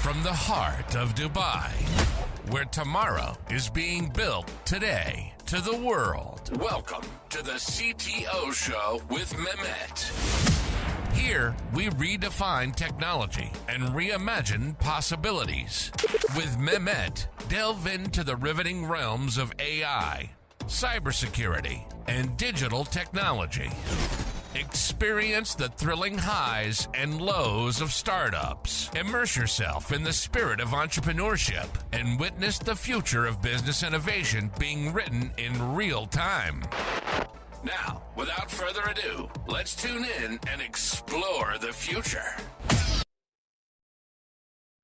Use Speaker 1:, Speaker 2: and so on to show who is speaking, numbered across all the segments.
Speaker 1: From the heart of Dubai, where tomorrow is being built today, to the world. Welcome to the CTO Show with Mehmet. Here, we redefine technology and reimagine possibilities. With Mehmet, delve into the riveting realms of AI, cybersecurity, and digital technology. Experience the thrilling highs and lows of startups. Immerse yourself in the spirit of entrepreneurship and witness the future of business innovation being written in real time. Now, without further ado, let's tune in and explore the future.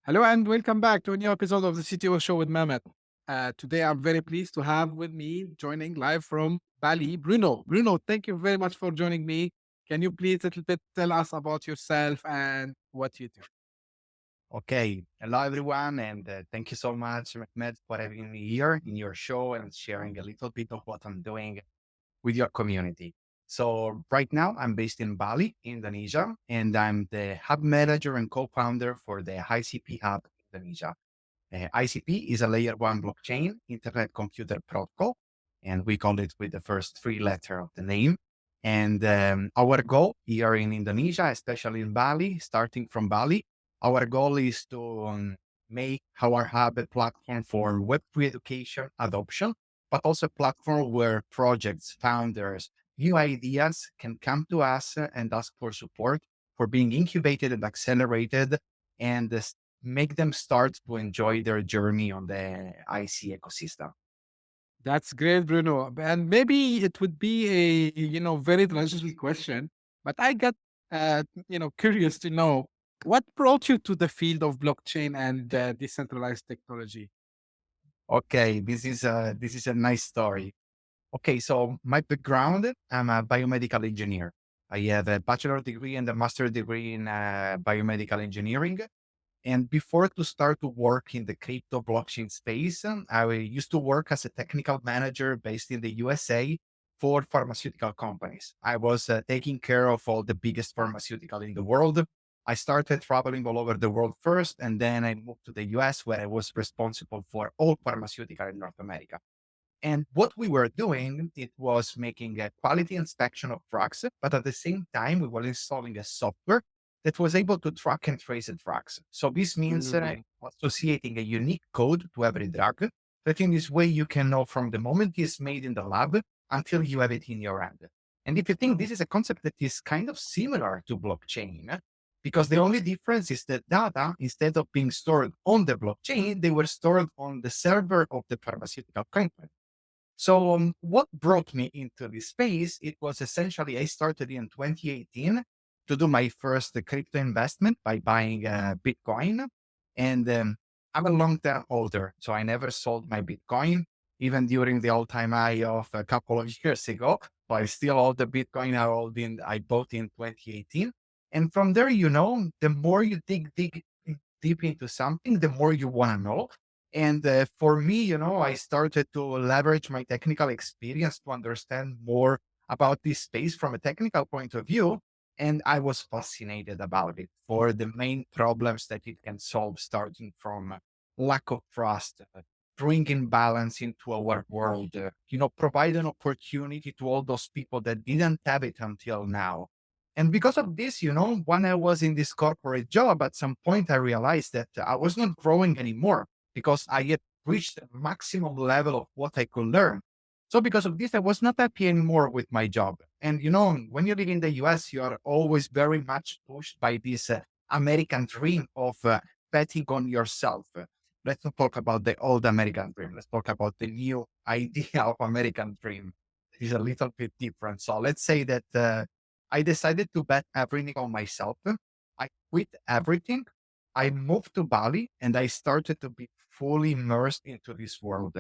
Speaker 2: Hello and welcome back to a new episode of the CTO Show with Mehmet. Today I'm very pleased to have with me, joining live from Bali, Bruno. Bruno, thank you very much for joining me. Can you please a little bit tell us about yourself and what you do?
Speaker 3: Okay. Hello, everyone. And thank you so much, Mehmet, for having me here in your show and sharing a little bit of what I'm doing with your community. So right now I'm based in Bali, Indonesia, and I'm the hub manager and co-founder for the ICP Hub Indonesia. ICP is a layer one blockchain, Internet Computer Protocol, and we call it with the first three letters of the name. And our goal here in Indonesia, especially in Bali, starting from Bali, our goal is to make our hub a platform for Web3 education adoption, but also a platform where projects, founders, new ideas can come to us and ask for support for being incubated and accelerated and make them start to enjoy their journey on the IC ecosystem.
Speaker 2: That's great, Bruno. And maybe it would be a very traditional question, but I got curious to know what brought you to the field of blockchain and decentralized technology.
Speaker 3: Okay, this is a nice story. Okay, so my background, I'm a biomedical engineer. I have a bachelor degree and a master degree in biomedical engineering. And before to start to work in the crypto blockchain space, I used to work as a technical manager based in the USA for pharmaceutical companies. I was taking care of all the biggest pharmaceutical in the world. I started traveling all over the world first, and then I moved to the US where I was responsible for all pharmaceutical in North America. And what we were doing, it was making a quality inspection of drugs, but at the same time, we were installing a software that was able to track and trace the drugs. So this means associating a unique code to every drug, that in this way you can know from the moment it's made in the lab until you have it in your hand. And if you think this is a concept that is kind of similar to blockchain, because the only difference is that data, instead of being stored on the blockchain, they were stored on the server of the pharmaceutical company. So what brought me into this space, it was essentially, I started in 2018 to do my first crypto investment by buying Bitcoin. And I'm a long-term holder, so I never sold my Bitcoin, even during the all-time high of a couple of years ago. So I still hold the Bitcoin I bought in 2018. And from there, the more you dig deep into something, the more you want to know. And for me, I started to leverage my technical experience to understand more about this space from a technical point of view. And I was fascinated about it for the main problems that it can solve, starting from lack of trust, bringing balance into our world, provide an opportunity to all those people that didn't have it until now. And because of this, when I was in this corporate job, at some point I realized that I was not growing anymore because I had reached the maximum level of what I could learn. So because of this, I was not happy anymore with my job. And, when you live in the US, you are always very much pushed by this American dream of betting on yourself. Let's not talk about the old American dream. Let's talk about the new idea of American dream. It's a little bit different. So let's say that I decided to bet everything on myself. I quit everything. I moved to Bali and I started to be fully immersed into this world.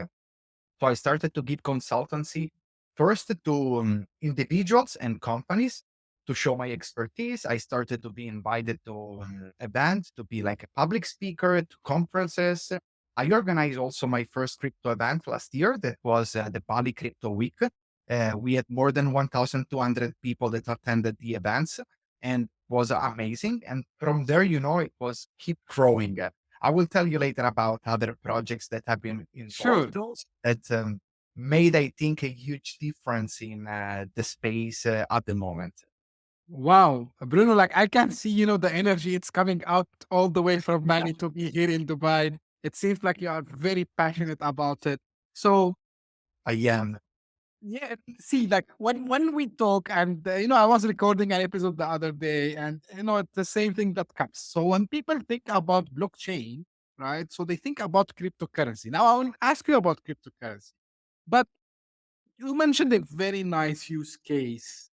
Speaker 3: So I started to give consultancy first to individuals and companies to show my expertise. I started to be invited to events, to be like a public speaker, to conferences. I organized also my first crypto event last year. That was the Bali Crypto Week. We had more than 1,200 people that attended the events and was amazing. And from there, it was keep growing. I will tell you later about other projects that have been
Speaker 2: Sure.
Speaker 3: involved that made, I think, a huge difference in the space at the moment.
Speaker 2: Wow, Bruno, like I can see, the energy it's coming out all the way from Bali to be here in Dubai. It seems like you are very passionate about it. So
Speaker 3: I am.
Speaker 2: yeah, see, like when we talk, and I was recording an episode the other day, and it's the same thing that comes. So when people think about blockchain, right? So they think about cryptocurrency. Now I will ask you about cryptocurrency, but you mentioned a very nice use case,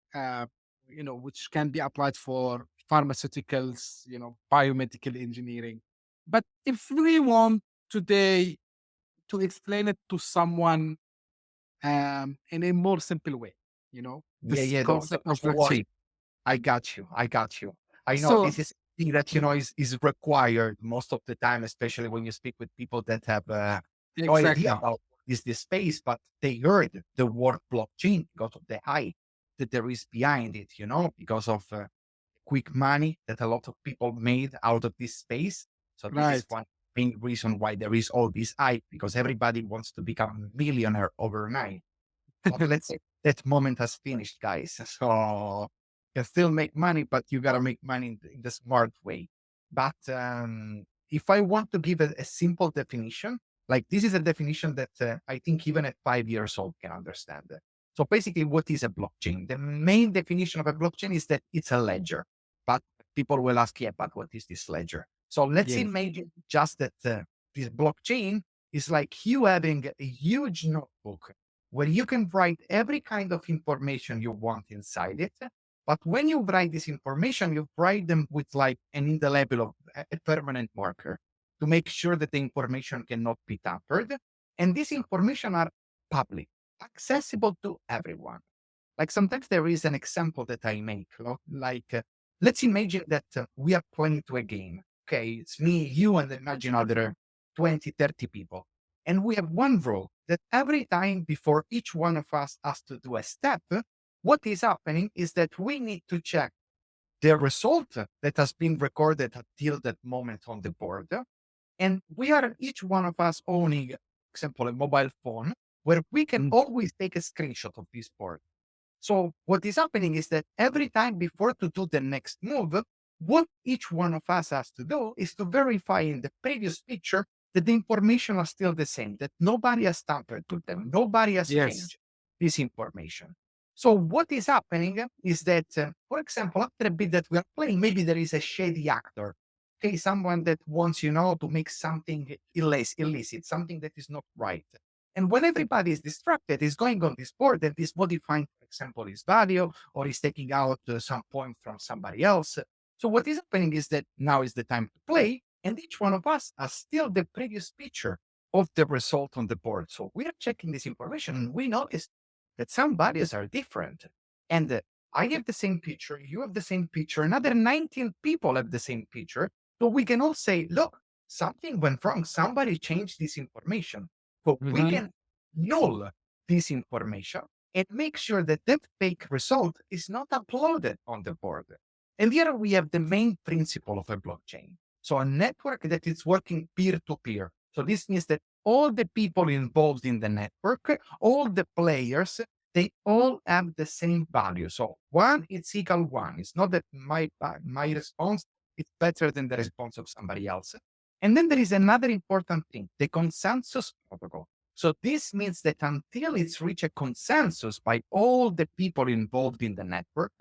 Speaker 2: which can be applied for pharmaceuticals, biomedical engineering. But if we want today to explain it to someone in a more simple way,
Speaker 3: Yeah,
Speaker 2: this
Speaker 3: yeah.
Speaker 2: concept of
Speaker 3: Don't worry.
Speaker 2: blockchain.
Speaker 3: I got you. I got you. I know
Speaker 2: So
Speaker 3: this is thing that is required most of the time, especially when you speak with people that have no idea
Speaker 2: exactly,
Speaker 3: about is this space, but they heard the word blockchain because of the hype that there is behind it. Because of quick money that a lot of people made out of this space. So this is
Speaker 2: right,
Speaker 3: one main reason why there is all this hype, because everybody wants to become a millionaire overnight. But let's say that moment has finished, guys. So you can still make money, but you gotta make money in the smart way. But if I want to give a simple definition, like this is a definition that I think even at 5 years old can understand. So basically, what is a blockchain? The main definition of a blockchain is that it's a ledger. But people will ask, yeah, but what is this ledger? So let's
Speaker 2: yes,
Speaker 3: imagine just that this blockchain is like you having a huge notebook where you can write every kind of information you want inside it. But when you write this information, you write them with like an indelible of a permanent marker to make sure that the information cannot be tampered. And this information are public, accessible to everyone. Like sometimes there is an example that I make, like let's imagine that we are playing to a game. Okay, it's me, you, and imagine other 20, 30 people. And we have one rule that every time before each one of us has to do a step, what is happening is that we need to check the result that has been recorded until that moment on the board. And we are each one of us owning, for example, a mobile phone where we can
Speaker 2: mm,
Speaker 3: always take a screenshot of this board. So what is happening is that every time before to do the next move, what each one of us has to do is to verify in the previous picture that the information are still the same, that nobody has tampered with them, nobody has
Speaker 2: yes,
Speaker 3: changed this information. So what is happening is that, for example, after a bit that we are playing, maybe there is a shady actor. Okay, someone that wants, to make something illicit, something that is not right. And when everybody is distracted, is going on this board and is modifying, for example, his value or is taking out some point from somebody else. So what is happening is that now is the time to play, and each one of us has still the previous picture of the result on the board. So we are checking this information and we notice that some values are different. And I have the same picture, you have the same picture, another 19 people have the same picture. So we can all say, look, something went wrong. Somebody changed this information. But we
Speaker 2: hmm
Speaker 3: can null this information and make sure that that fake result is not uploaded on the board. And here we have the main principle of a blockchain. So a network that is working peer to peer. So this means that all the people involved in the network, all the players, they all have the same value. So one, it's equal one. It's not that my response is better than the response of somebody else. And then there is another important thing, the consensus protocol. So this means that until it's reached a consensus by all the people involved in the network,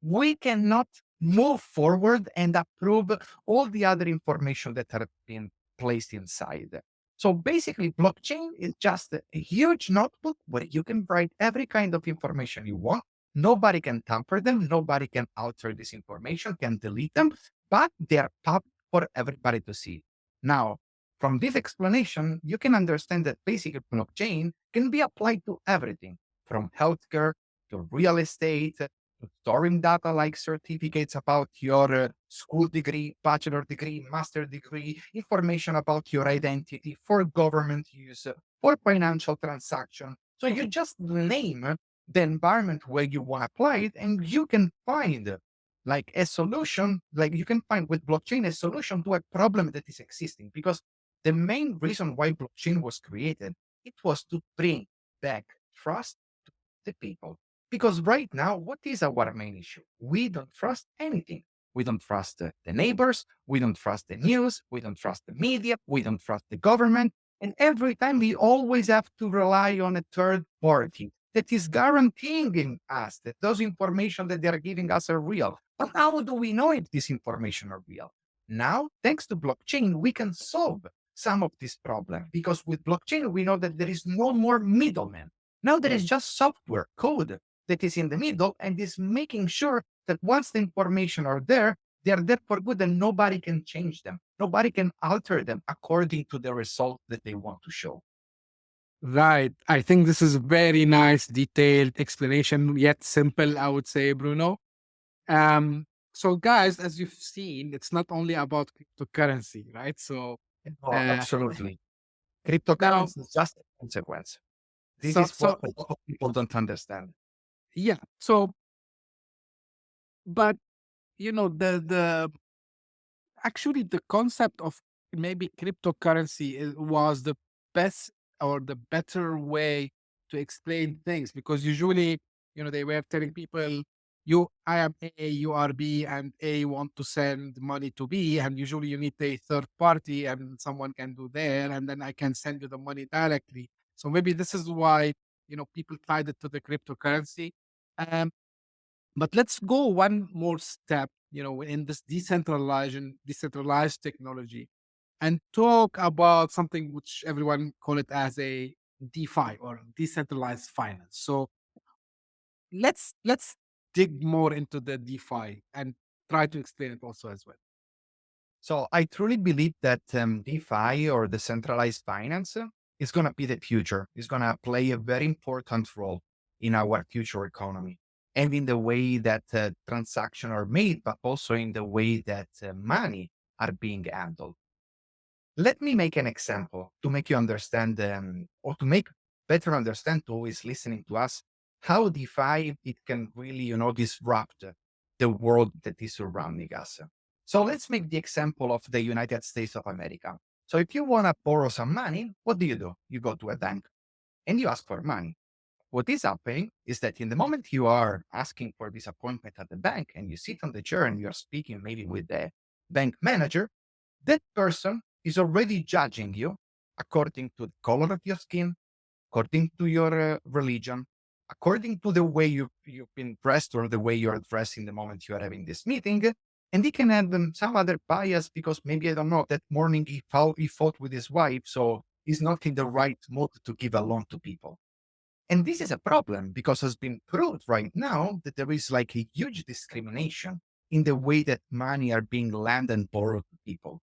Speaker 3: we cannot move forward and approve all the other information that have been placed inside. So basically, blockchain is just a huge notebook where you can write every kind of information you want. Nobody can tamper them. Nobody can alter this information, can delete them, but they are public for everybody to see. Now, from this explanation, you can understand that basic blockchain can be applied to everything from healthcare to real estate, to storing data like certificates about your school degree, bachelor degree, master degree, information about your identity for government use, for financial transaction. So you just name the environment where you want to apply it, and you can find like a solution, like you can find with blockchain a solution to a problem that is existing. Because the main reason why blockchain was created, it was to bring back trust to the people. Because right now, what is our main issue? We don't trust anything. We don't trust the neighbors. We don't trust the news. We don't trust the media. We don't trust the government. And every time we always have to rely on a third party that is guaranteeing us that those information that they are giving us are real. But how do we know if this information are real? Now, thanks to blockchain, we can solve some of this problem because with blockchain, we know that there is no more middleman. Now there is just software code that is in the middle and is making sure that once the information are there, they are there for good and nobody can change them. Nobody can alter them according to the result that they want to show.
Speaker 2: Right. I think this is a very nice, detailed explanation, yet simple, I would say, Bruno. So guys, as you've seen, it's not only about cryptocurrency, right? So
Speaker 3: Oh,
Speaker 2: uh,
Speaker 3: absolutely.
Speaker 2: now,
Speaker 3: Cryptocurrency is just a consequence. This
Speaker 2: so
Speaker 3: is what
Speaker 2: so
Speaker 3: a lot of people don't understand.
Speaker 2: yeah. So, but the actually the concept of maybe cryptocurrency was the best or the better way to explain things, because usually they were telling people, I am A, you are B, and A want to send money to B, and usually you need a third party and someone can do there, and then I can send you the money directly. So maybe this is why people tied it to the cryptocurrency. um, but let's go one more step, in this decentralized technology, and talk about something which everyone call it as a DeFi or decentralized finance. So let's dig more into the DeFi and try to explain it also as well.
Speaker 3: So I truly believe that DeFi or decentralized finance is going to be the future. It's going to play a very important role in our future economy and in the way that transactions are made, but also in the way that money are being handled. Let me make an example to make you understand, or to make better understand to who is listening to us, how DeFi it can really, disrupt the world that is surrounding us. So let's make the example of the United States of America. So if you want to borrow some money, what do? You go to a bank and you ask for money. What is happening is that in the moment you are asking for this appointment at the bank and you sit on the chair and you're speaking maybe with the bank manager, that person is already judging you according to the color of your skin, according to your religion, according to the way you've been dressed or the way you're dressed in the moment you are having this meeting. And he can add some other bias because maybe, I don't know, that morning he fought with his wife, so he's not in the right mood to give a loan to people. And this is a problem because it's been proved right now that there is like a huge discrimination in the way that money are being lent and borrowed to people.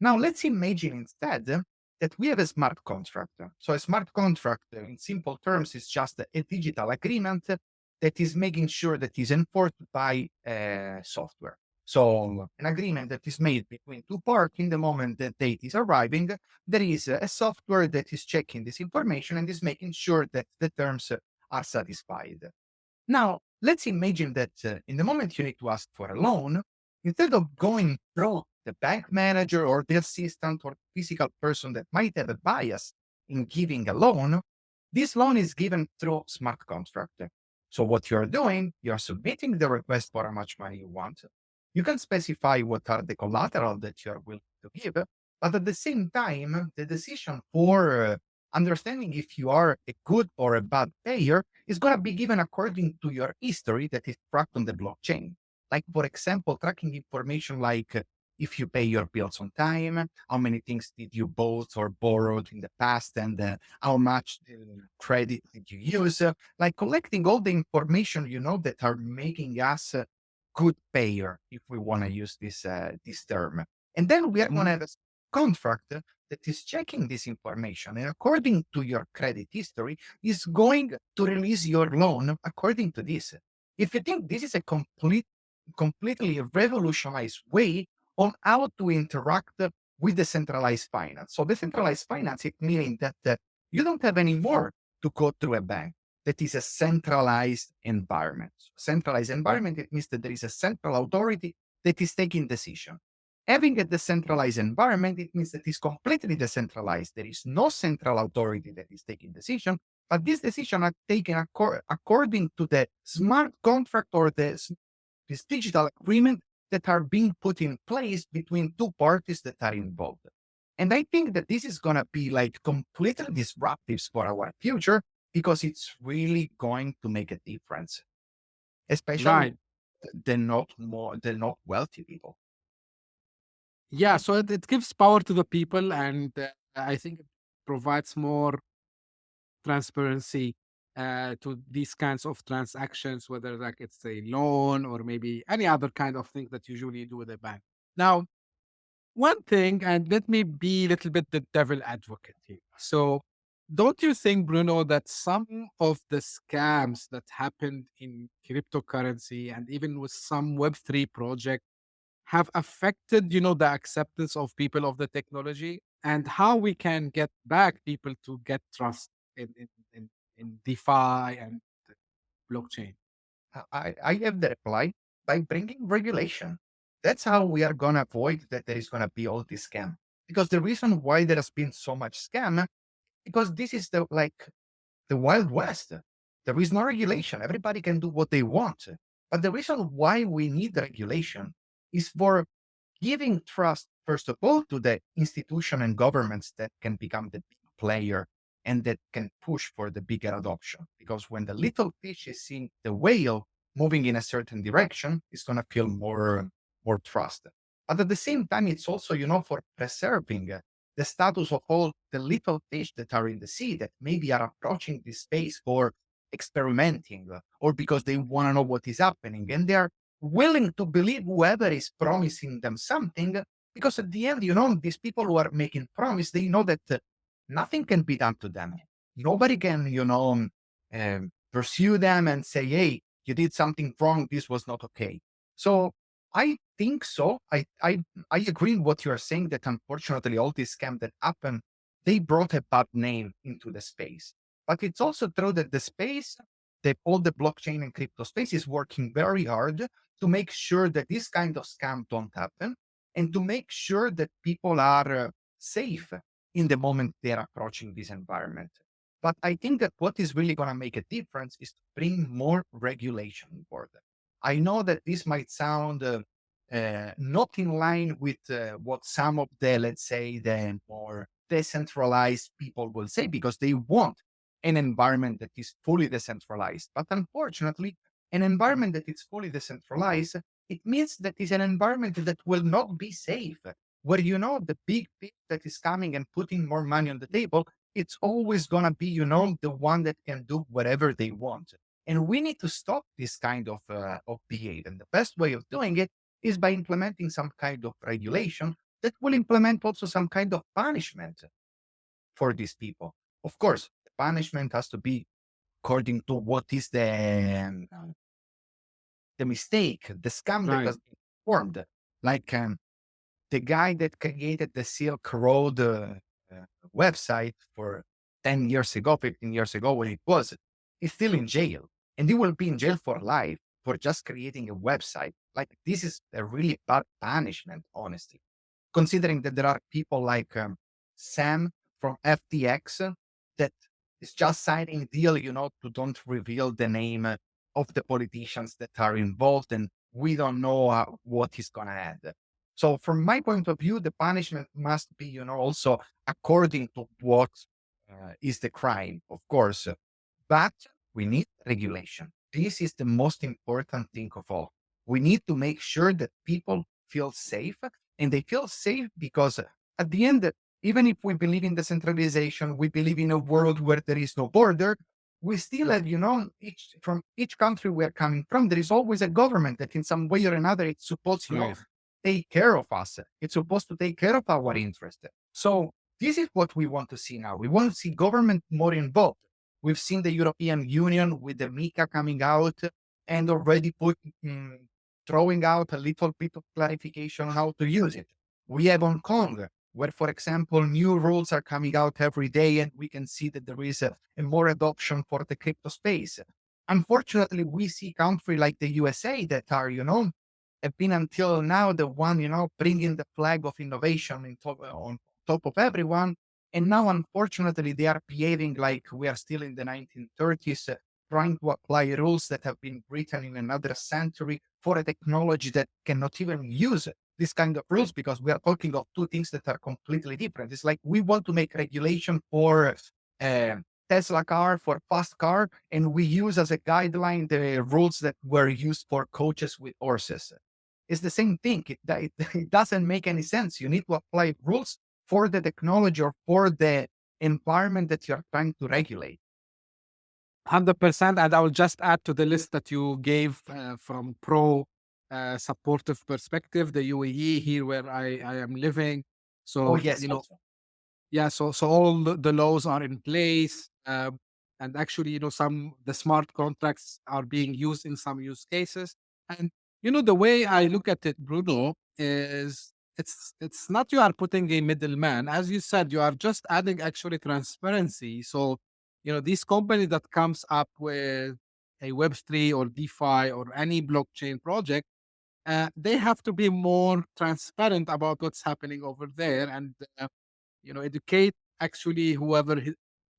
Speaker 3: Now, let's imagine instead that we have a smart contract. So, a smart contract, in simple terms, is just a digital agreement that is making sure that is enforced by software. So, an agreement that is made between two parties in the moment that date is arriving, there is a software that is checking this information and is making sure that the terms are satisfied. Now, let's imagine that in the moment you need to ask for a loan, instead of going through the bank manager or the assistant or physical person that might have a bias in giving a loan, this loan is given through smart contract. So what you're doing, you're submitting the request for how much money you want. You can specify what are the collateral that you're willing to give, but at the same time, the decision for understanding if you are a good or a bad payer is going to be given according to your history that is tracked on the blockchain. Like, for example, tracking information like if you pay your bills on time, how many things did you bought or borrowed in the past, and how much credit did you use? Like collecting all the information, that are making us a good payer, if we want to use this term. And then we are going to have a contract that is checking this information, and according to your credit history is going to release your loan according to this. If you think this is a completely revolutionized way on how to interact with decentralized finance. So decentralized finance, it means that you don't have any more to go through a bank. that is a centralized environment. Centralized environment, it means that there is a central authority that is taking decision. Having a decentralized environment, it means that it's completely decentralized. There is no central authority that is taking decision, but these decisions are taken according to the smart contract or this digital agreement that are being put in place between two parties that are involved. And I think that this is going to be like completely disruptive for our future because it's really going to make a difference, especially
Speaker 2: Right.
Speaker 3: the not wealthy people.
Speaker 2: Yeah. So it gives power to the people, and I think it provides more transparency to these kinds of transactions, whether like it's a loan or maybe any other kind of thing that usually you do with a bank. Now, one thing, and let me be a little bit the devil advocate here. So, don't you think, Bruno, that some of the scams that happened in cryptocurrency and even with some Web3 project have affected, the acceptance of people of the technology and how we can get back people to get trust in DeFi and blockchain?
Speaker 3: I have the reply by bringing regulation. That's how we are going to avoid that there is going to be all this scam. Because the reason why there has been so much scam, because this is the Wild West. There is no regulation. Everybody can do what they want. But the reason why we need regulation is for giving trust, first of all, to the institution and governments that can become the big player and that can push for the bigger adoption. Because when the little fish is seeing the whale moving in a certain direction, it's going to feel more trust. But at the same time, it's also, for preserving the status of all the little fish that are in the sea that maybe are approaching this space for experimenting or because they want to know what is happening. And they are willing to believe whoever is promising them something, because at the end, these people who are making promise, they know that nothing can be done to them. Nobody can, pursue them and say, hey, you did something wrong. This was not okay. So I think so. I agree with what you are saying that unfortunately all these scams that happen, they brought a bad name into the space. But it's also true that the space, all the blockchain and crypto space is working very hard to make sure that this kind of scam don't happen and to make sure that people are safe in the moment they're approaching this environment. But I think that what is really going to make a difference is to bring more regulation on board. I know that this might sound not in line with what some of the, let's say, the more decentralized people will say, because they want an environment that is fully decentralized. But unfortunately, an environment that is fully decentralized, it means that it's an environment that will not be safe, where the big fish that is coming and putting more money on the table, it's always going to be, the one that can do whatever they want. And we need to stop this kind of behavior. And the best way of doing it is by implementing some kind of regulation that will implement also some kind of punishment for these people. Of course, the punishment has to be according to what is the mistake, the scam that
Speaker 2: Right.
Speaker 3: has been formed. Like the guy that created the Silk Road website for 10 years ago, 15 years ago, when it was, is still in jail. And he will be in jail for life for just creating a website. Like, this is a really bad punishment, honestly. Considering that there are people like Sam from FTX that is just signing a deal, to don't reveal the name of the politicians that are involved, and we don't know what he's going to add. So from my point of view, the punishment must be, also according to what is the crime, of course. But we need regulation. This is the most important thing of all. We need to make sure that people feel safe, and they feel safe because at the end, even if we believe in decentralization, we believe in a world where there is no border, we still have, from each country we're coming from, there is always a government that in some way or another, it's supposed,
Speaker 2: Right.
Speaker 3: take care of us. It's supposed to take care of our interest. So this is what we want to see now. We want to see government more involved. We've seen the European Union with the MiCA coming out and already throwing out a little bit of clarification on how to use it. We have Hong Kong where, for example, new rules are coming out every day, and we can see that there is a more adoption for the crypto space. Unfortunately, we see countries like the USA that are, have been until now the one, bringing the flag of innovation on top of everyone. And now, unfortunately, they are behaving like we are still in the 1930s, trying to apply rules that have been written in another century for a technology that cannot even use this kind of rules, because we are talking of two things that are completely different. It's like we want to make regulation for uh, Tesla car, for fast car, and we use as a guideline the rules that were used for coaches with horses. It's the same thing. It doesn't make any sense. You need to apply rules for the technology or for the environment that you're trying to regulate.
Speaker 2: 100%. And I will just add to the list that you gave from pro supportive perspective, the UAE here where I am living.
Speaker 3: Oh,
Speaker 2: So,
Speaker 3: yes. Also.
Speaker 2: yeah, so all the laws are in place, and actually, some the smart contracts are being used in some use cases. And the way I look at it, Bruno, is it's not you are putting a middleman, as you said, you are just adding actually transparency. So these companies that comes up with a Web3 or DeFi or any blockchain project, they have to be more transparent about what's happening over there, and educate actually whoever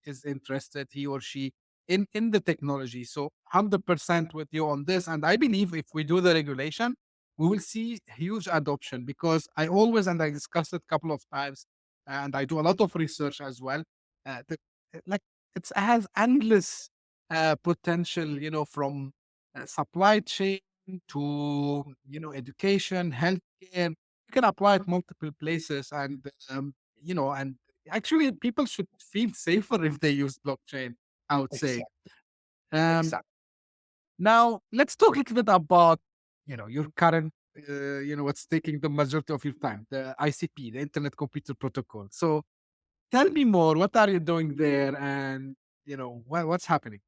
Speaker 2: is interested, he or she, in the technology. So 100% with you on this. And I believe if we do the regulation, we will see huge adoption, because I always, and I discussed it a couple of times, and I do a lot of research as well, that, like, it has endless potential, from supply chain to, education, healthcare. You can apply it multiple places. And and actually people should feel safer if they use blockchain, I would say.
Speaker 3: Exactly.
Speaker 2: Um,
Speaker 3: Exactly.
Speaker 2: Now let's talk a little bit about, your current, what's taking the majority of your time, the ICP, the Internet Computer Protocol. So tell me more, what are you doing there, and, what's happening?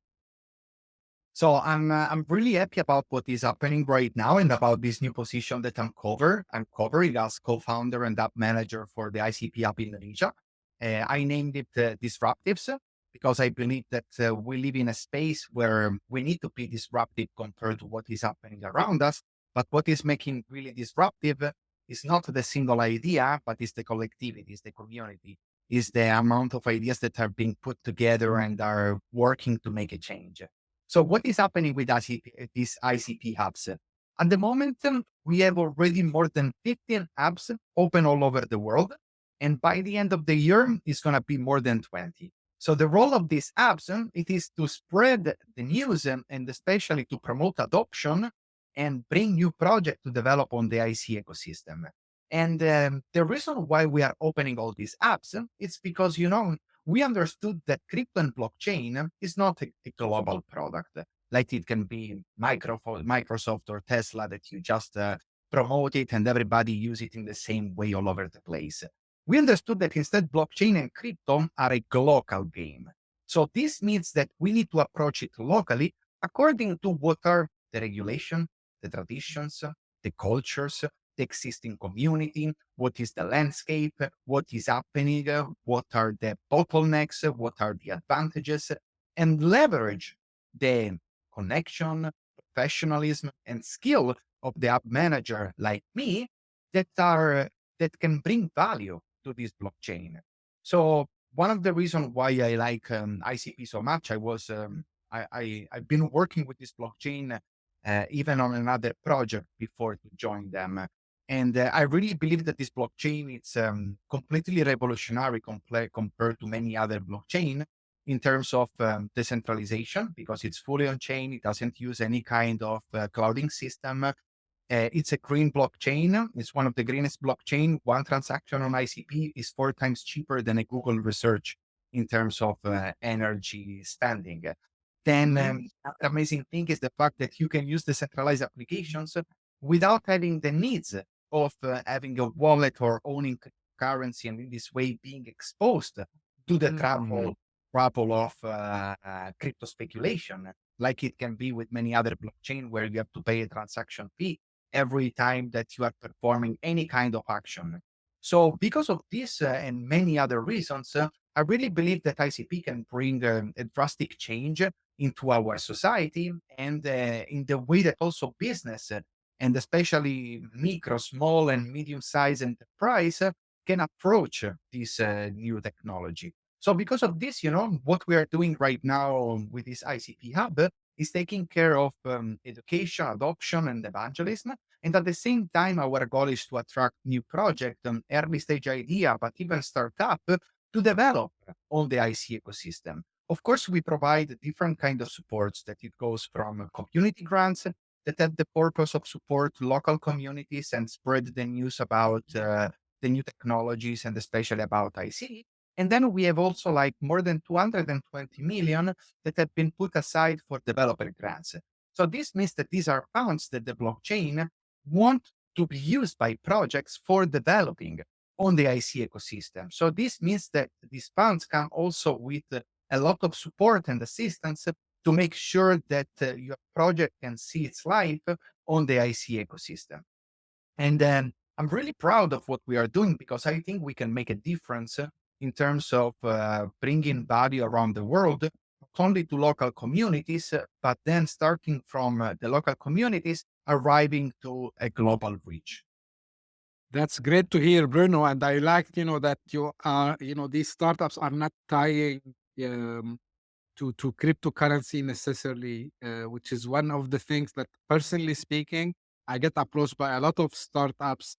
Speaker 3: So I'm really happy about what is happening right now and about this new position that I'm covering as co-founder and app manager for the ICP Hub Indonesia. I named it Disruptives because I believe that we live in a space where we need to be disruptive compared to what is happening around us. But what is making really disruptive is not the single idea, but it's the collectivity, it's the community, is the amount of ideas that are being put together and are working to make a change. So what is happening with these ICP hubs? At the moment, we have already more than 15 apps open all over the world. And by the end of the year, it's going to be more than 20. So the role of these apps, it is to spread the news and especially to promote adoption and bring new projects to develop on the IC ecosystem. And the reason why we are opening all these apps is because, we understood that crypto and blockchain is not a global product like it can be Microsoft or Tesla, that you just promote it and everybody use it in the same way all over the place. We understood that instead blockchain and crypto are a global game. So this means that we need to approach it locally according to what are the regulation, the traditions, the cultures, the existing community, what is the landscape, what is happening, what are the bottlenecks, what are the advantages, and leverage the connection, professionalism, and skill of the app manager like me that can bring value to this blockchain. So one of the reasons why I like ICP so much, I've been working with this blockchain even on another project before to join them. And I really believe that this blockchain is completely revolutionary compared to many other blockchain in terms of decentralization, because it's fully on chain. It doesn't use any kind of clouding system. It's a green blockchain. It's one of the greenest blockchain. One transaction on ICP is 4 times cheaper than a Google research in terms of energy spending. Then the amazing thing is the fact that you can use decentralized applications without having the needs of having a wallet or owning currency, and in this way being exposed to the trouble of crypto speculation, like it can be with many other blockchain where you have to pay a transaction fee every time that you are performing any kind of action. So because of this and many other reasons, I really believe that ICP can bring a drastic change into our society and in the way that also business and especially micro, small, and medium-sized enterprise can approach this new technology. So because of this, what we are doing right now with this ICP Hub is taking care of education, adoption, and evangelism. And at the same time, our goal is to attract new project, early stage idea, but even startup to develop on the IC ecosystem. Of course, we provide different kind of supports that it goes from community grants that have the purpose of support local communities and spread the news about the new technologies and especially about IC. And then we have also like more than 220 million that have been put aside for developer grants. So this means that these are funds that the blockchain want to be used by projects for developing on the IC ecosystem. So this means that these funds come also with a lot of support and assistance to make sure that your project can see its life on the IC ecosystem. And then I'm really proud of what we are doing because I think we can make a difference in terms of bringing value around the world, not only to local communities, but then starting from the local communities, arriving to a global reach.
Speaker 2: That's great to hear, Bruno. And I like, that you are, these startups are not tying um, to cryptocurrency necessarily, which is one of the things that, personally speaking, I get approached by a lot of startups.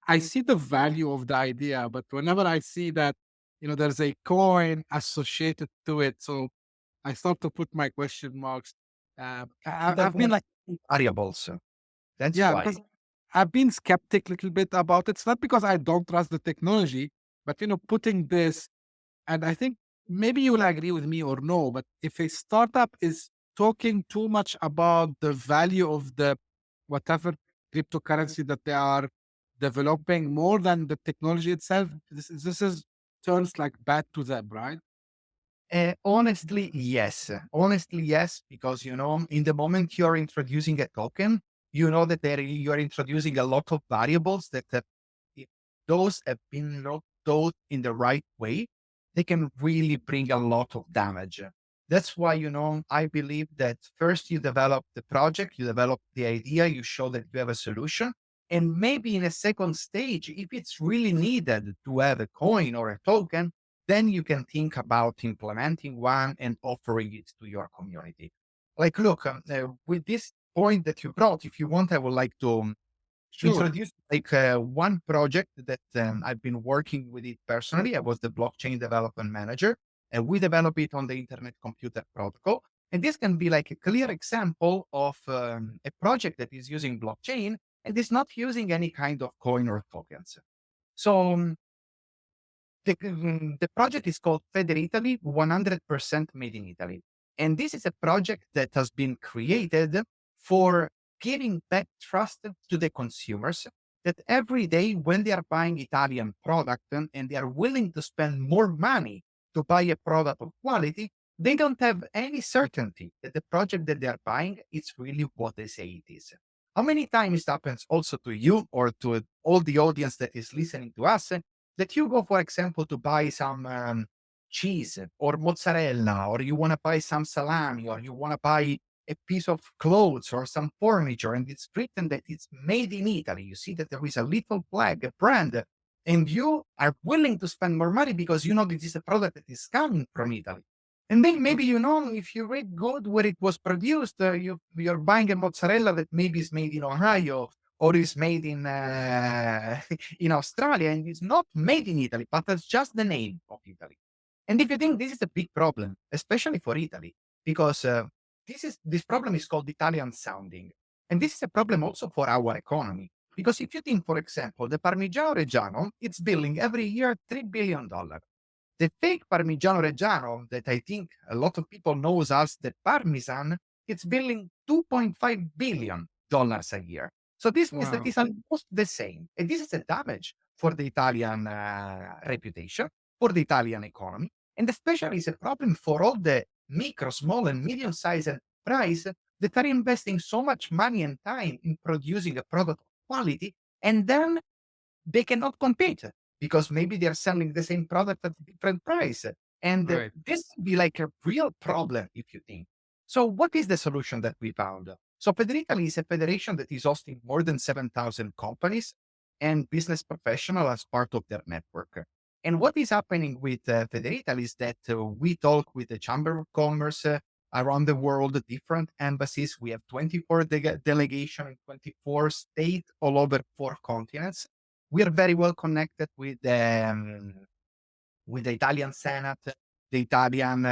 Speaker 2: I see the value of the idea, but whenever I see that, there's a coin associated to it, so I start to put my question marks.
Speaker 3: There
Speaker 2: I've been
Speaker 3: are
Speaker 2: like,
Speaker 3: variables. That's
Speaker 2: yeah,
Speaker 3: why.
Speaker 2: because I've been skeptic a little bit about it. It's not because I don't trust the technology, but putting this, and I think maybe you will agree with me or no, but if a startup is talking too much about the value of the whatever cryptocurrency that they are developing more than the technology itself, this is turns like bad to them, right?
Speaker 3: Honestly, yes. Honestly, yes, because in the moment you're introducing a token, you know that you're introducing a lot of variables that if those have been not taught in the right way, they can really bring a lot of damage. That's why, I believe that first you develop the project, you develop the idea, you show that you have a solution. And maybe in a second stage, if it's really needed to have a coin or a token, then you can think about implementing one and offering it to your community. Like, look, with this point that you brought, if you want, I would like to
Speaker 2: Sure.
Speaker 3: introduce like one project that I've been working with it personally. I was the blockchain development manager, and we developed it on the Internet Computer Protocol. And this can be like a clear example of a project that is using blockchain and is not using any kind of coin or tokens. So the project is called Feder Italy, 100% made in Italy. And this is a project that has been created for giving back trust to the consumers that every day when they are buying Italian product and they are willing to spend more money to buy a product of quality, they don't have any certainty that the project that they are buying is really what they say it is. How many times it happens also to you or to all the audience that is listening to us that you go, for example, to buy some cheese or mozzarella, or you want to buy some salami, or you want to buy a piece of clothes or some furniture, and it's written that it's made in Italy. You see that there is a little flag, a brand, and you are willing to spend more money because you know this is a product that is coming from Italy. And then maybe if you read good where it was produced, you're buying a mozzarella that maybe is made in Ohio or is made in in Australia and it's not made in Italy, but that's just the name of Italy. And if you think this is a big problem, especially for Italy, because this problem is called Italian sounding, and this is a problem also for our economy. Because if you think, for example, the Parmigiano Reggiano, it's billing every year $3 billion. The fake Parmigiano Reggiano that I think a lot of people knows as the Parmesan, it's billing $2.5 billion a year. So this means that
Speaker 2: Wow.
Speaker 3: it's almost the same. And this is a damage for the Italian reputation, for the Italian economy, and especially it's a problem for all the micro, small, and medium-sized enterprise that are investing so much money and time in producing a product of quality, and then they cannot compete because maybe they're selling the same product at a different price. And
Speaker 2: Right.
Speaker 3: this would be like a real problem if you think. So what is the solution that we found? So Federically is a federation that is hosting more than 7,000 companies and business professionals as part of their network. And what is happening with Federically is that we talk with the Chamber of Commerce around the world, different embassies. We have 24 delegations in 24 states all over 4 continents. We are very well connected with the Italian Senate, the Italian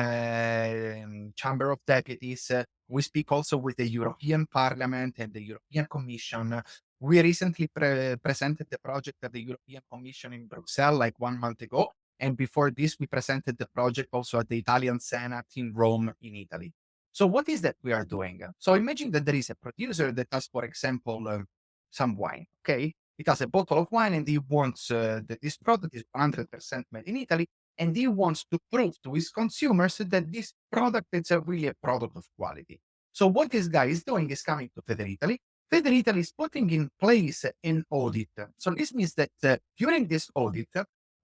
Speaker 3: Chamber of Deputies. We speak also with the European Parliament and the European Commission. We recently presented the project at the European Commission in Brussels like 1 month ago. And before this, we presented the project also at the Italian Senate in Rome, in Italy. So what is that we are doing? So imagine that there is a producer that has, for example, some wine, okay? It has a bottle of wine and he wants that this product is 100% made in Italy, and he wants to prove to his consumers that this product is really a product of quality. So what this guy is doing is coming to Federitaly. Federitaly is putting in place an audit. So this means that during this audit,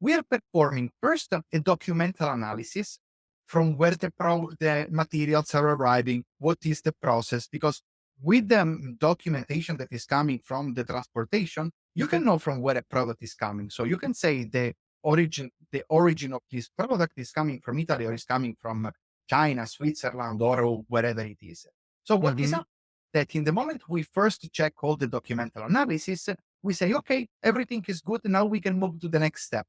Speaker 3: we are performing first a documental analysis from where the materials are arriving, what is the process, because with the documentation that is coming from the transportation, you can know from where a product is coming. So you can say the origin of this product is coming from Italy or is coming from China, Switzerland, or wherever it is. So what is
Speaker 2: Mhm.
Speaker 3: up? That in the moment we first check all the documental analysis, we say, okay, everything is good. Now we can move to the next step.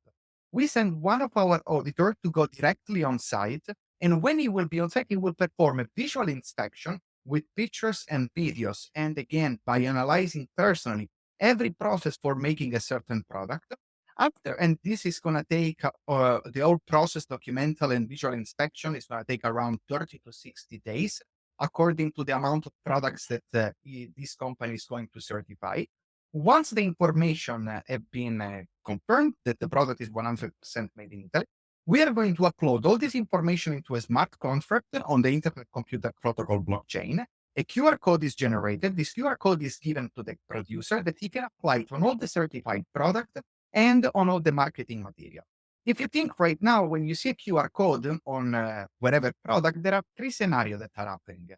Speaker 3: We send one of our auditors to go directly on site. And when he will be on site, he will perform a visual inspection with pictures and videos. And again, by analyzing personally every process for making a certain product. And this is going to take the whole process, documental and visual inspection is going to take around 30 to 60 days, according to the amount of products that this company is going to certify. Once the information have been confirmed that the product is 100% made in Italy, we are going to upload all this information into a smart contract on the Internet Computer Protocol blockchain. A QR code is generated. This QR code is given to the producer that he can apply to on all the certified product and on all the marketing material. If you think right now, when you see a QR code on whatever product, there are 3 scenarios that are happening.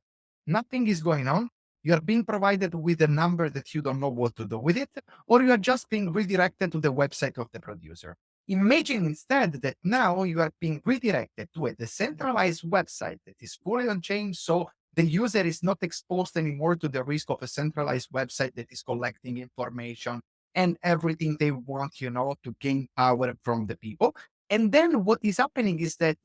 Speaker 3: Nothing is going on. You are being provided with a number that you don't know what to do with it, or you are just being redirected to the website of the producer. Imagine instead that now you are being redirected to a decentralized website that is fully on chain, so the user is not exposed anymore to the risk of a centralized website that is collecting information and everything they want, to gain power from the people. And then what is happening is that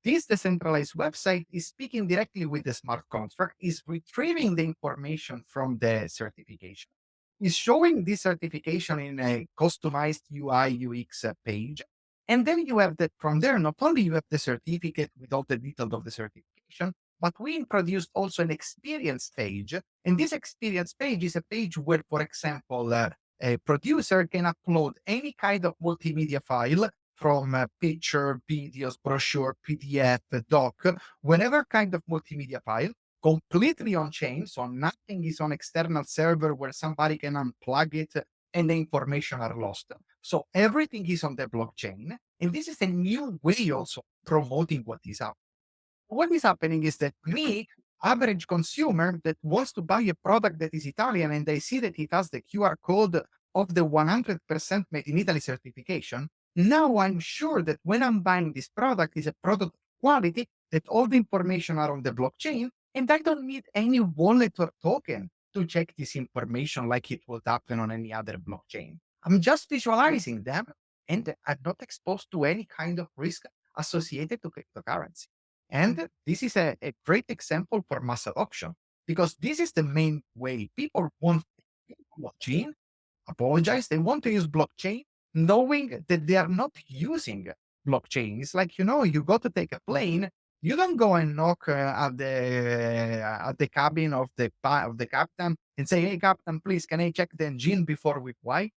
Speaker 3: this decentralized website is speaking directly with the smart contract, is retrieving the information from the certification, is showing this certification in a customized UI UX page. And then you have that from there, not only you have the certificate with all the details of the certification, but we introduced also an experience page. And this experience page is a page where, for example, a producer can upload any kind of multimedia file from picture, videos, brochure, PDF, doc, whatever kind of multimedia file, completely on chain. So nothing is on external server where somebody can unplug it and the information are lost. So everything is on the blockchain. And this is a new way also promoting what is happening is that me, average consumer that wants to buy a product that is Italian and I see that it has the QR code of the 100% made in Italy certification, now I'm sure that when I'm buying this product is a product of quality, that all the information are on the blockchain, and I don't need any wallet or token to check this information like it would happen on any other blockchain. I'm just visualizing them and I'm not exposed to any kind of risk associated to cryptocurrency. And this is a great example for mass adoption because this is the main way people want blockchain. Apologize, they want to use blockchain knowing that they are not using blockchain. It's like, you go to take a plane, you don't go and knock at the cabin of the captain and say, "Hey, captain, please, can I check the engine before we fly?"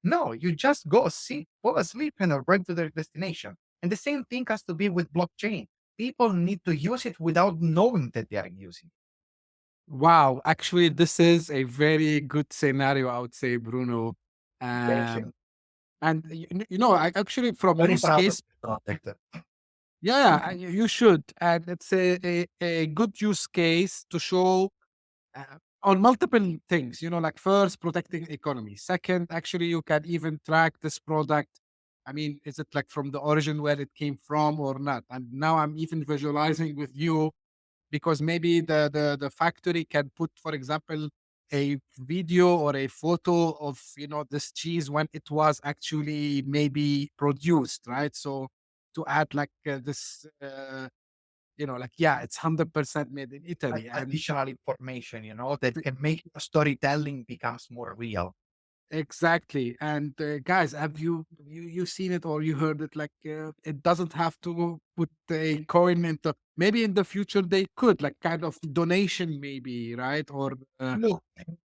Speaker 3: No, you just go sit, fall asleep, and arrive to their destination. And the same thing has to be with blockchain. People need to use it without knowing that they are using it.
Speaker 2: Wow. Actually, this is a very good scenario, I would say, Bruno.
Speaker 3: Thank
Speaker 2: Um,
Speaker 3: you.
Speaker 2: And I actually from
Speaker 3: Very
Speaker 2: use
Speaker 3: proud of
Speaker 2: case,
Speaker 3: the product.
Speaker 2: yeah, you should, and it's a good use case to show on multiple things. Like first, protecting economy. Second, actually, you can even track this product. I mean, is it like from the origin where it came from or not? And now I'm even visualizing with you because maybe the factory can put, for example, a video or a photo of this cheese when it was actually maybe produced, right? So to add like this like, yeah, it's 100% made in Italy. And
Speaker 3: Additional information, that can make storytelling becomes more real.
Speaker 2: exactly. And guys, have you seen it or you heard it? Like, it doesn't have to put a coin into. Maybe in the future they could, like, kind of donation, maybe, right? Or
Speaker 3: Look,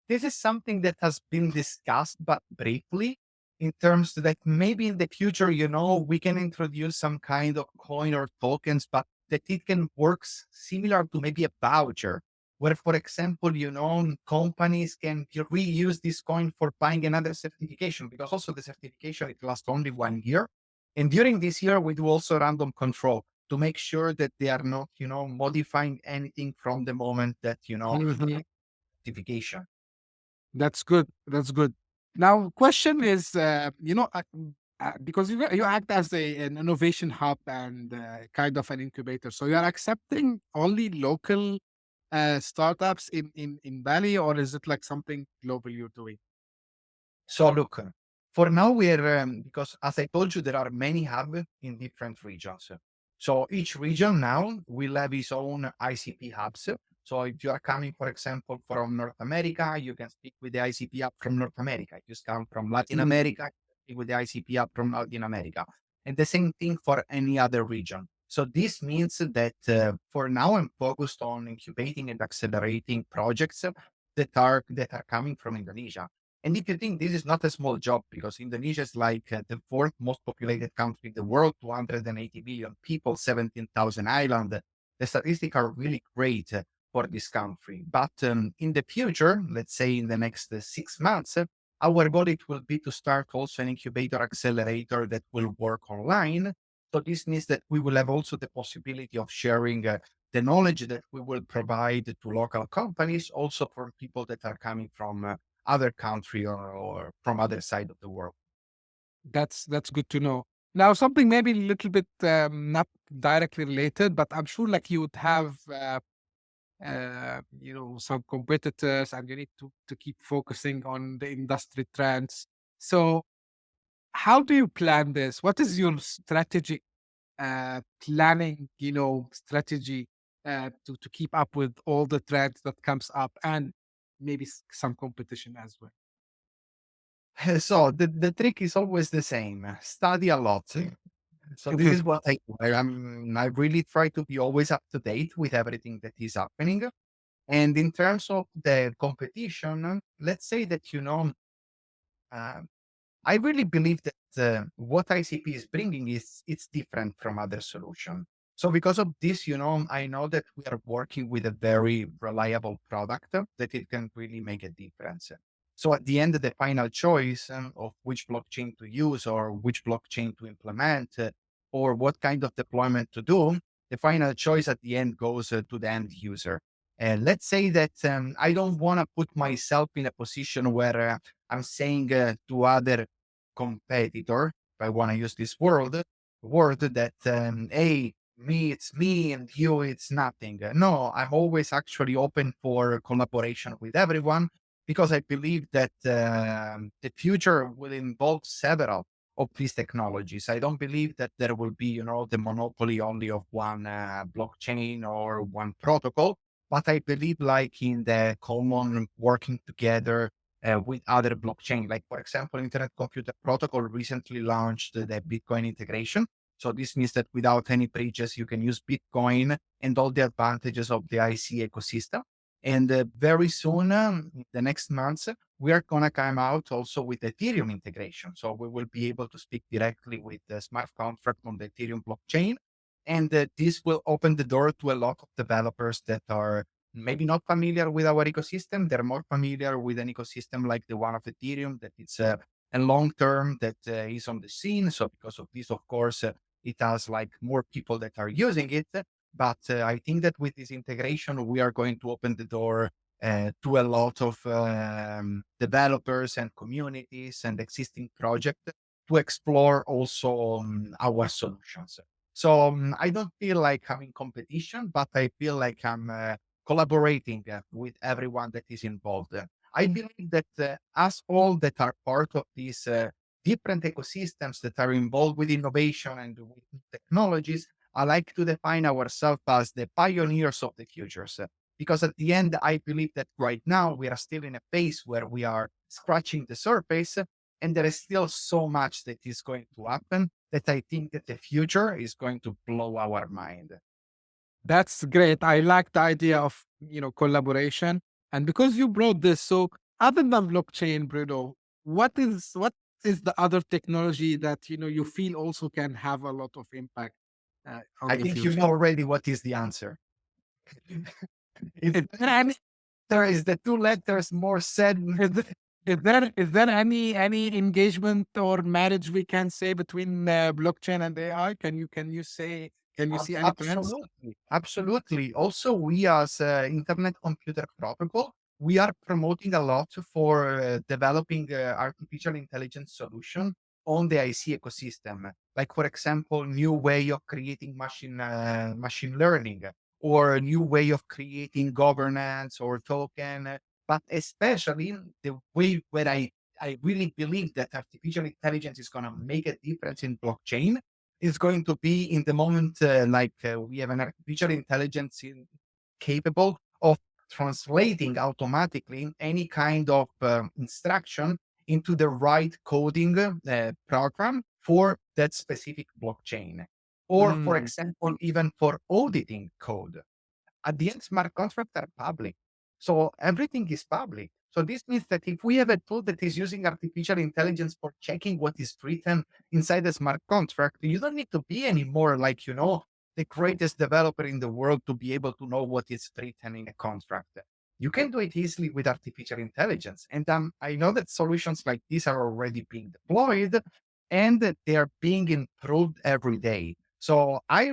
Speaker 3: this is something that has been discussed, but briefly, in terms that maybe in the future, we can introduce some kind of coin or tokens, but that it can work similar to maybe a voucher, where, for example, companies can reuse this coin for buying another certification, because also the certification, it lasts only 1 year. And during this year, we do also random control to make sure that they are not, modifying anything from the moment that,
Speaker 2: Mhm.
Speaker 3: certification.
Speaker 2: That's good. That's good. Now, question is, because you act as an innovation hub and kind of an incubator, so you are accepting only local startups in Bali, or is it like something global you're doing?
Speaker 3: So look, for now we're because as I told you, there are many hubs in different regions. So each region now will have its own ICP hubs. So if you are coming, for example, from North America, you can speak with the ICP hub from North America. If you come from Latin
Speaker 2: Mhm.
Speaker 3: America, you can speak with the ICP hub from Latin America. And the same thing for any other region. So this means that for now I'm focused on incubating and accelerating projects that are coming from Indonesia. And if you think this is not a small job, because Indonesia is like the fourth most populated country in the world, 280 million people, 17,000 islands, the statistics are really great for this country. But in the future, let's say in the next 6 months, our goal it will be to start also an incubator accelerator that will work online. So this means that we will have also the possibility of sharing the knowledge that we will provide to local companies, also for people that are coming from other country or from other side of the world.
Speaker 2: That's good to know. Now, something maybe a little bit not directly related, but I'm sure like you would have some competitors, and you need to keep focusing on the industry trends. So how do you plan this? What is your strategic planning, strategy to keep up with all the trends that comes up, and maybe some competition as well?
Speaker 3: So the trick is always the same. Study a lot. So this is what I do. I really try to be always up to date with everything that is happening. And in terms of the competition, let's say that uh, I really believe that what ICP is bringing is it's different from other solution. So because of this, I know that we are working with a very reliable product that it can really make a difference. So at the end, the final choice of which blockchain to use or which blockchain to implement or what kind of deployment to do, the final choice at the end goes to the end user. And let's say that I don't want to put myself in a position where I'm saying to other competitor, if I want to use this word that, hey, me, it's me, and you, it's nothing. No, I'm always actually open for collaboration with everyone because I believe that the future will involve several of these technologies. I don't believe that there will be, the monopoly only of one blockchain or one protocol, but I believe like in the common working together with other blockchain. Like for example, Internet Computer Protocol recently launched the Bitcoin integration. So this means that without any bridges, you can use Bitcoin and all the advantages of the IC ecosystem. And very soon, the next months, we are going to come out also with Ethereum integration. So we will be able to speak directly with the smart contract on the Ethereum blockchain. And this will open the door to a lot of developers that are maybe not familiar with our ecosystem. They're more familiar with an ecosystem like the one of Ethereum, that it's and long term that is on the scene. So because of this, of course, it has like more people that are using it. But I think that with this integration, we are going to open the door to a lot of developers and communities and existing projects to explore also our solutions. So I don't feel like I'm in competition, but I feel like I'm collaborating with everyone that is involved. I believe that us all that are part of these different ecosystems that are involved with innovation and with technologies, I like to define ourselves as the pioneers of the futures. Because at the end, I believe that right now we are still in a phase where we are scratching the surface, and there is still so much that is going to happen that I think that the future is going to blow our mind.
Speaker 2: That's great. I like the idea of, collaboration. And because you brought this, so other than blockchain, Bruno, what is the other technology that, you feel also can have a lot of impact on
Speaker 3: I
Speaker 2: the
Speaker 3: think you
Speaker 2: future?
Speaker 3: know already what is the answer. It's,
Speaker 2: Is there any,
Speaker 3: there is the two letters more said.
Speaker 2: is there, is there any engagement or marriage we can say between blockchain and AI? Can you see any trends?
Speaker 3: Absolutely, absolutely. Also, we as Internet Computer Protocol, we are promoting a lot for developing artificial intelligence solution on the IC ecosystem. Like for example, new way of creating machine learning, or a new way of creating governance or token. But especially the way where I really believe that artificial intelligence is going to make a difference in blockchain is going to be in the moment we have an artificial intelligence capable of translating automatically any kind of instruction into the right coding program for that specific blockchain. Or, for
Speaker 2: Mm.
Speaker 3: example, even for auditing code. At the end, smart contracts are public. So everything is public. So this means that if we have a tool that is using artificial intelligence for checking what is written inside the smart contract, you don't need to be anymore like, the greatest developer in the world to be able to know what is written in a contract. You can do it easily with artificial intelligence. And I know that solutions like these are already being deployed and that they are being improved every day. So I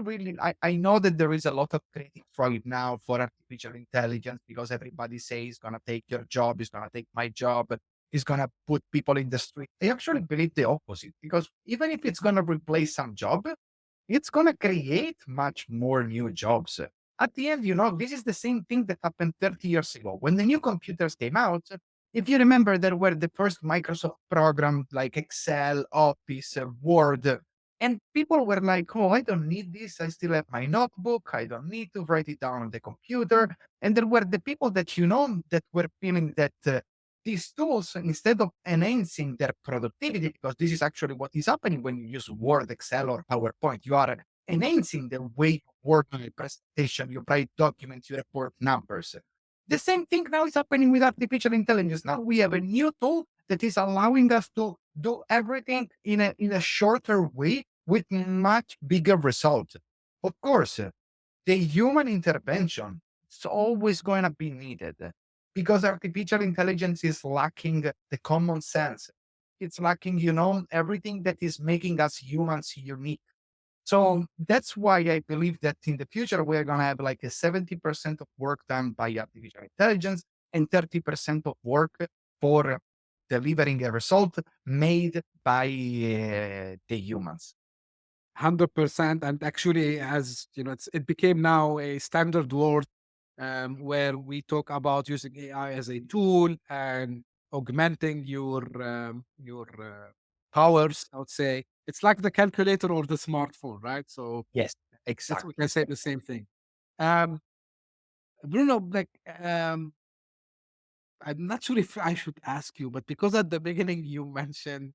Speaker 3: know that there is a lot of critics right now for artificial intelligence because everybody says it's gonna take your job, it's gonna take my job, it's gonna put people in the street. I actually believe the opposite because even if it's gonna replace some job, it's gonna create much more new jobs. At the end, this is the same thing that happened 30 years ago. When the new computers came out, if you remember, there were the first Microsoft programs like Excel, Office, Word, and people were like, oh, I don't need this. I still have my notebook. I don't need to write it down on the computer. And there were the people that, that were feeling that these tools, instead of enhancing their productivity, because this is actually what is happening when you use Word, Excel, or PowerPoint, you are enhancing the way you work on a presentation, you write documents, you report numbers. The same thing now is happening with artificial intelligence. Now we have a new tool that is allowing us to do everything in a shorter way with much bigger results. Of course, the human intervention is always going to be needed because artificial intelligence is lacking the common sense. It's lacking, everything that is making us humans unique. So that's why I believe that in the future, we're going to have like a 70% of work done by artificial intelligence and 30% of work for delivering a result made by the humans.
Speaker 2: 100%. And actually, as you know, it became now a standard word where we talk about using AI as a tool and augmenting your powers. I would say it's like the calculator or the smartphone, right? So
Speaker 3: Yes,
Speaker 2: that's we
Speaker 3: exactly.
Speaker 2: can say the same thing. Um, Bruno, like I'm not sure if I should ask you, but because at the beginning you mentioned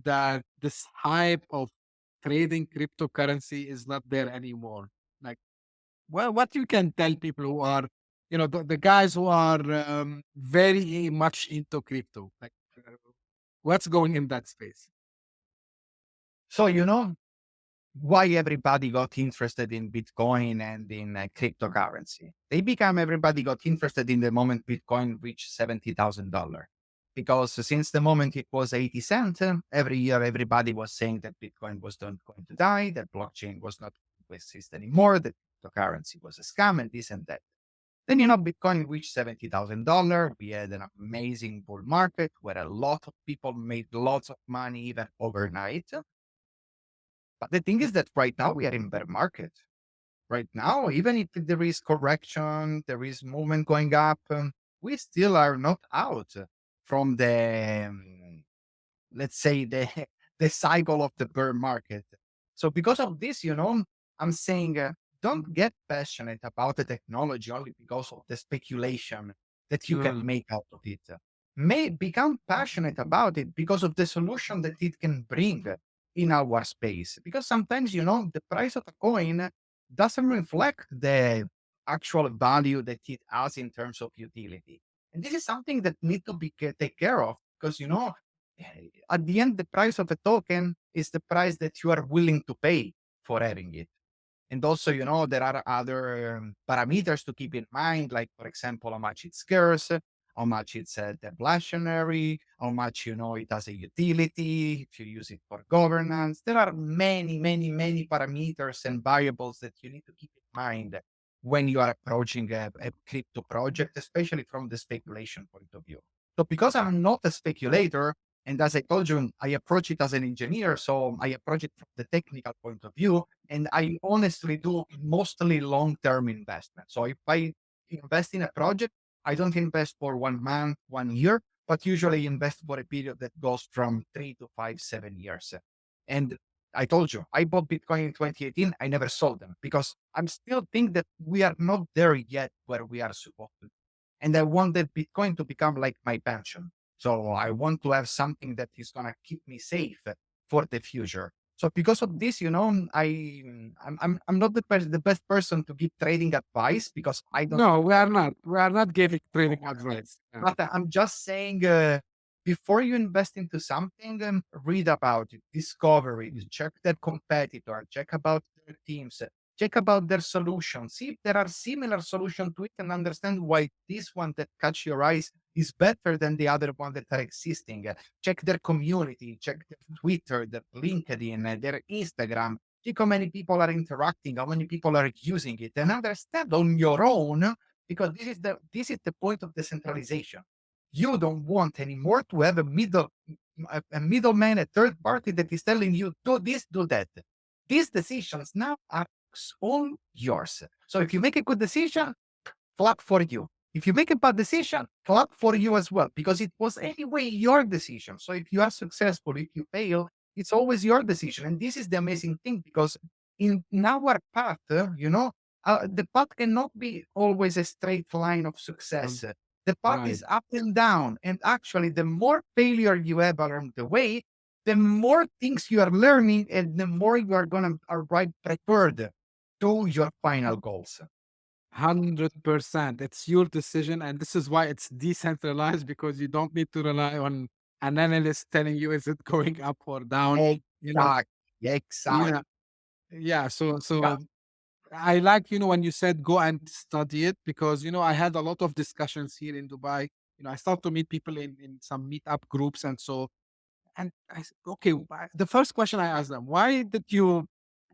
Speaker 2: that this hype of trading cryptocurrency is not there anymore. Like, well, what you can tell people who are, the guys who are very much into crypto, like, what's going in that space?
Speaker 3: So, why everybody got interested in Bitcoin and in cryptocurrency? Everybody got interested in the moment Bitcoin reached $70,000. because since the moment it was 80 cents, every year everybody was saying that Bitcoin was not going to die, that blockchain was not going to exist anymore, that cryptocurrency was a scam and this and that. Then, Bitcoin reached $70,000. We had an amazing bull market where a lot of people made lots of money even overnight. But the thing is that right now we are in bear market. Right now, even if there is correction, there is movement going up, we still are not out from the, let's say, the the cycle of the bear market. So because of this, I'm saying don't get passionate about the technology only because of the speculation that you can make out of it. May become passionate about it because of the solution that it can bring in our space. Because sometimes, the price of a coin doesn't reflect the actual value that it has in terms of utility. And this is something that need to be take care of because, at the end, the price of a token is the price that you are willing to pay for having it. And also, there are other parameters to keep in mind, like, for example, how much it's scarce, how much it's deflationary, how much, it has a utility, if you use it for governance. There are many, many, many parameters and variables that you need to keep in mind when you are approaching a crypto project, especially from the speculation point of view. So because I'm not a speculator, and as I told you, I approach it as an engineer, so I approach it from the technical point of view, and I honestly do mostly long-term investment. So if I invest in a project, I don't invest for 1 month, 1 year, but usually invest for a period that goes from 3 to 5, 7 years. And I told you, I bought Bitcoin in 2018. I never sold them because I'm still think that we are not there yet where we are supposed to. And I want that Bitcoin to become like my pension. So I want to have something that is going to keep me safe for the future. So because of this, I'm not the best person to give trading advice because I don't.
Speaker 2: No, we are not. We are not giving trading advice. Yeah.
Speaker 3: But I'm just saying, before you invest into something, read about it, discover it, check their competitor, check about their teams, check about their solutions, see if there are similar solutions to it, and understand why this one that catch your eyes is better than the other one that are existing. Check their community, check their Twitter, their LinkedIn, their Instagram. Check how many people are interacting, how many people are using it, and understand on your own because this is the point of decentralization. You don't want anymore to have a middleman, a third party that is telling you do this, do that. These decisions now are all yours. So if you make a good decision, clap for you. If you make a bad decision, clap for you as well, because it was anyway your decision. So if you are successful, if you fail, it's always your decision. And this is the amazing thing because in our path, the path cannot be always a straight line of success. The path
Speaker 2: Right.
Speaker 3: is up and down. And actually, the more failure you have along the way, the more things you are learning and the more you are going to arrive prepared to your final goals.
Speaker 2: 100%. It's your decision. And this is why it's decentralized because you don't need to rely on an analyst telling you, is it going up or down?
Speaker 3: Exactly.
Speaker 2: Yeah. Yeah. So
Speaker 3: Yeah.
Speaker 2: I like, when you said go and study it because, I had a lot of discussions here in Dubai. I start to meet people in some meetup groups. And I said, okay, the first question I asked them, why did you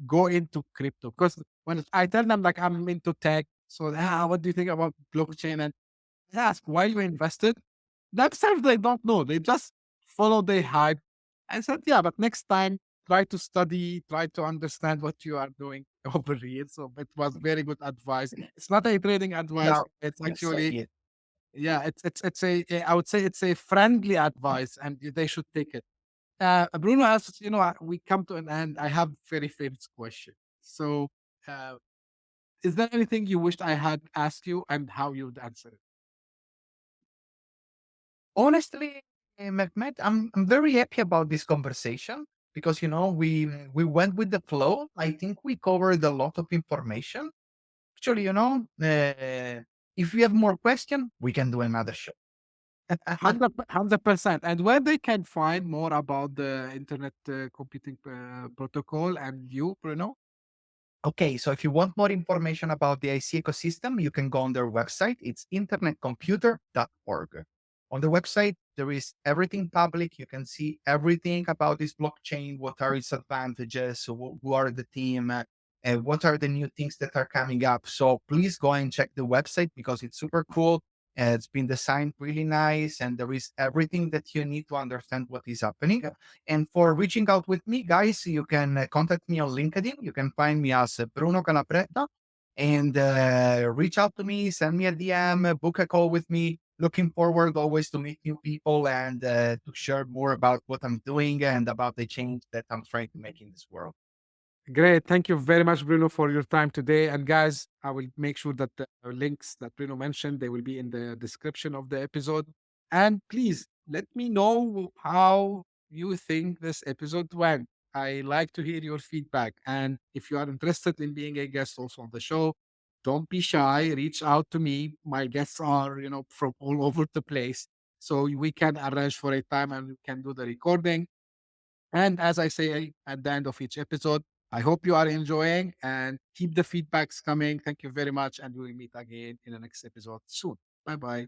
Speaker 2: go into crypto? Because when I tell them like I'm into tech, so what do you think about blockchain? And I ask why you invested. Themselves, they don't know. They just follow the hype. I said, yeah, but next time try to study, try to understand what you are doing over here. So it was very good advice. It's not a trading advice.
Speaker 3: Now,
Speaker 2: It's
Speaker 3: yes,
Speaker 2: actually, yeah, it's I would say it's a friendly advice, and they should take it. Bruno asks, we come to an end. I have very famous question. So, uh, is there anything you wished I had asked you and how you would answer it?
Speaker 3: honestly, Mehmet, I'm very happy about this conversation because we went with the flow. I think we covered a lot of information. Actually, if you have more questions, we can do another show.
Speaker 2: 100%. And where they can find more about the internet computing protocol and you, Bruno?
Speaker 3: Okay, so if you want more information about the IC ecosystem, you can go on their website. It's internetcomputer.org. On the website, there is everything public. You can see everything about this blockchain. What are its advantages? Who are the team? And what are the new things that are coming up? So please go and check the website because it's super cool. It's been designed really nice, and there is everything that you need to understand what is happening. And for reaching out with me, guys, you can contact me on LinkedIn. You can find me as Bruno Calabretta and reach out to me, send me a DM, book a call with me. Looking forward always to meet new people and to share more about what I'm doing and about the change that I'm trying to make in this world.
Speaker 2: Great. Thank you very much, Bruno, for your time today. And guys, I will make sure that the links that Bruno mentioned, they will be in the description of the episode. And please let me know how you think this episode went. I like to hear your feedback. And if you are interested in being a guest also on the show, don't be shy. Reach out to me. My guests are, from all over the place. So we can arrange for a time and we can do the recording. And as I say at the end of each episode, I hope you are enjoying and keep the feedbacks coming. Thank you very much. And we will meet again in the next episode soon. Bye bye.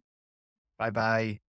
Speaker 3: Bye bye.